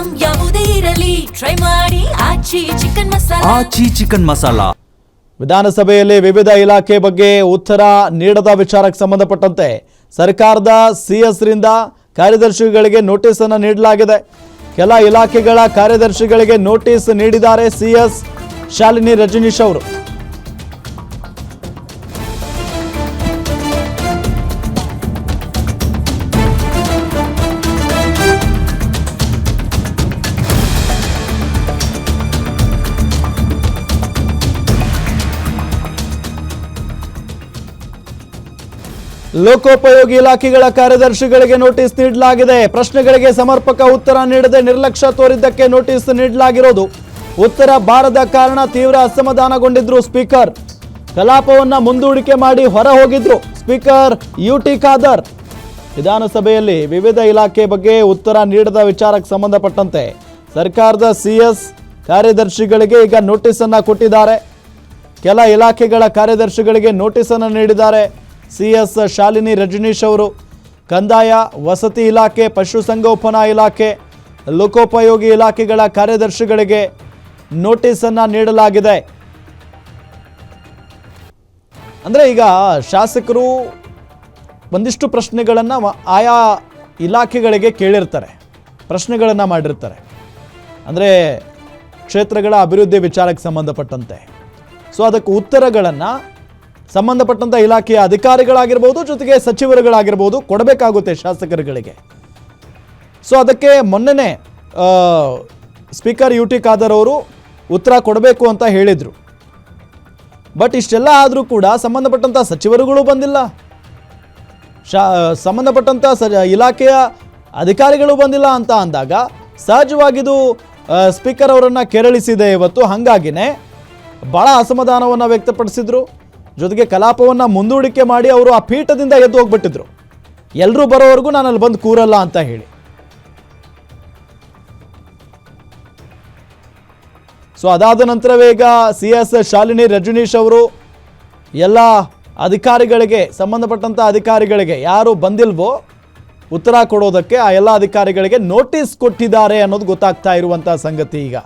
Item ಯಾವುದೇ ಇರಲಿ try ಮಾಡಿ ಆಚಿ ಚಿಕನ್ ಮಸಾಲಾ. ವಿಧಾನಸಭೆಯಲ್ಲಿ ವಿವಿಧ ಇಲಾಖೆ ಬಗ್ಗೆ ಉತ್ತರ ನೀಡದ ವಿಚಾರಕ್ಕೆ ಸಂಬಂಧಪಟ್ಟಂತೆ ಸರ್ಕಾರದ ಸಿಎಸ್ ರಿಂದ ಕಾರ್ಯದರ್ಶಿಗಳಿಗೆ ನೋಟಿಸ್ ಅನ್ನು ನೀಡಲಾಗಿದೆ. ಕೆಲ ಇಲಾಖೆಗಳ ಕಾರ್ಯದರ್ಶಿಗಳಿಗೆ ನೋಟಿಸ್ ನೀಡಿದ್ದಾರೆ ಸಿಎಸ್ ಶಾಲಿನಿ ರಜನೀಶ್ ಅವರು. ಲೋಕೋಪಯೋಗಿ ಇಲಾಖೆಗಳ ಕಾರ್ಯದರ್ಶಿಗಳಿಗೆ ನೋಟಿಸ್ ನೀಡಲಾಗಿದೆ. ಪ್ರಶ್ನೆಗಳಿಗೆ ಸಮರ್ಪಕ ಉತ್ತರ ನೀಡದೆ ನಿರ್ಲಕ್ಷ್ಯ ತೋರಿದ್ದಕ್ಕೆ ನೋಟಿಸ್ ನೀಡಲಾಗಿರೋದು. ಉತ್ತರ ಬಾರದ ಕಾರಣ ತೀವ್ರ ಅಸಮಾಧಾನಗೊಂಡಿದ್ರು ಸ್ಪೀಕರ್. ಕಲಾಪವನ್ನ ಮುಂದೂಡಿಕೆ ಮಾಡಿ ಹೊರ ಹೋಗಿದ್ರು ಸ್ಪೀಕರ್ ಯುಟಿ ಖಾದರ್. ವಿಧಾನಸಭೆಯಲ್ಲಿ ವಿವಿಧ ಇಲಾಖೆ ಬಗ್ಗೆ ಉತ್ತರ ನೀಡದ ವಿಚಾರಕ್ಕೆ ಸಂಬಂಧಪಟ್ಟಂತೆ ಸರ್ಕಾರದ ಸಿಎಸ್ ಕಾರ್ಯದರ್ಶಿಗಳಿಗೆ ಈಗ ನೋಟಿಸ್ ಅನ್ನ ಕೊಟ್ಟಿದ್ದಾರೆ. ಕೆಲ ಇಲಾಖೆಗಳ ಕಾರ್ಯದರ್ಶಿಗಳಿಗೆ ನೋಟಿಸ್ ಅನ್ನು ನೀಡಿದ್ದಾರೆ ಸಿಎಸ್ ಶಾಲಿನಿ ರಜನೀಶ್ ಅವರು. ಕಂದಾಯ, ವಸತಿ ಇಲಾಖೆ, ಪಶುಸಂಗೋಪನಾ ಇಲಾಖೆ, ಲೋಕೋಪಯೋಗಿ ಇಲಾಖೆಗಳ ಕಾರ್ಯದರ್ಶಿಗಳಿಗೆ ನೋಟಿಸ್ ಅನ್ನು ನೀಡಲಾಗಿದೆ. ಅಂದರೆ ಈಗ ಶಾಸಕರು ಒಂದಿಷ್ಟು ಪ್ರಶ್ನೆಗಳನ್ನು ಆಯಾ ಇಲಾಖೆಗಳಿಗೆ ಕೇಳಿರ್ತಾರೆ, ಪ್ರಶ್ನೆಗಳನ್ನು ಮಾಡಿರ್ತಾರೆ. ಅಂದರೆ ಕ್ಷೇತ್ರಗಳ ಅಭಿವೃದ್ಧಿ ವಿಚಾರಕ್ಕೆ ಸಂಬಂಧಪಟ್ಟಂತೆ. ಸೊ ಅದಕ್ಕೆ ಉತ್ತರಗಳನ್ನು ಸಂಬಂಧಪಟ್ಟಂಥ ಇಲಾಖೆಯ ಅಧಿಕಾರಿಗಳಾಗಿರ್ಬೋದು, ಜೊತೆಗೆ ಸಚಿವರುಗಳಾಗಿರ್ಬೋದು ಕೊಡಬೇಕಾಗುತ್ತೆ ಶಾಸಕರುಗಳಿಗೆ. ಸೊ ಅದಕ್ಕೆ ಮೊನ್ನೆನೇ ಸ್ಪೀಕರ್ ಯುಟಿ ಖಾದರ್ ಅವರು ಉತ್ತರ ಕೊಡಬೇಕು ಅಂತ ಹೇಳಿದರು. ಬಟ್ ಇಷ್ಟೆಲ್ಲ ಆದರೂ ಕೂಡ ಸಂಬಂಧಪಟ್ಟಂಥ ಸಚಿವರುಗಳು ಬಂದಿಲ್ಲ, ಸಂಬಂಧಪಟ್ಟಂಥ ಇಲಾಖೆಯ ಅಧಿಕಾರಿಗಳು ಬಂದಿಲ್ಲ ಅಂತ ಅಂದಾಗ ಸಹಜವಾಗಿದು ಸ್ಪೀಕರ್ ಅವರನ್ನು ಕೆರಳಿಸಿದೆ ಇವತ್ತು. ಹಾಗಾಗಿನೇ ಭಾಳ ಅಸಮಾಧಾನವನ್ನು ವ್ಯಕ್ತಪಡಿಸಿದ್ರು. ಜೊತೆಗೆ ಕಲಾಪವನ್ನು ಮುಂದೂಡಿಕೆ ಮಾಡಿ ಅವರು ಆ ಪೀಠದಿಂದ ಎದ್ದು ಹೋಗ್ಬಿಟ್ಟಿದ್ರು. ಎಲ್ಲರೂ ಬರೋವರೆಗೂ ನಾನು ಅಲ್ಲಿ ಬಂದು ಕೂರಲ್ಲ ಅಂತ ಹೇಳಿ. ಸೊ ಅದಾದ ನಂತರವೇ ಈಗ ಸಿಎಸ್ ಶಾಲಿನಿ ರಜನೀಶ್ ಅವರು ಎಲ್ಲ ಅಧಿಕಾರಿಗಳಿಗೆ, ಸಂಬಂಧಪಟ್ಟಂಥ ಅಧಿಕಾರಿಗಳಿಗೆ ಯಾರು ಬಂದಿಲ್ವೋ ಉತ್ತರ ಕೊಡೋದಕ್ಕೆ ಆ ಎಲ್ಲ ಅಧಿಕಾರಿಗಳಿಗೆ ನೋಟಿಸ್ ಕೊಟ್ಟಿದ್ದಾರೆ ಅನ್ನೋದು ಗೊತ್ತಾಗ್ತಾ ಇರುವಂಥ ಸಂಗತಿ ಈಗ.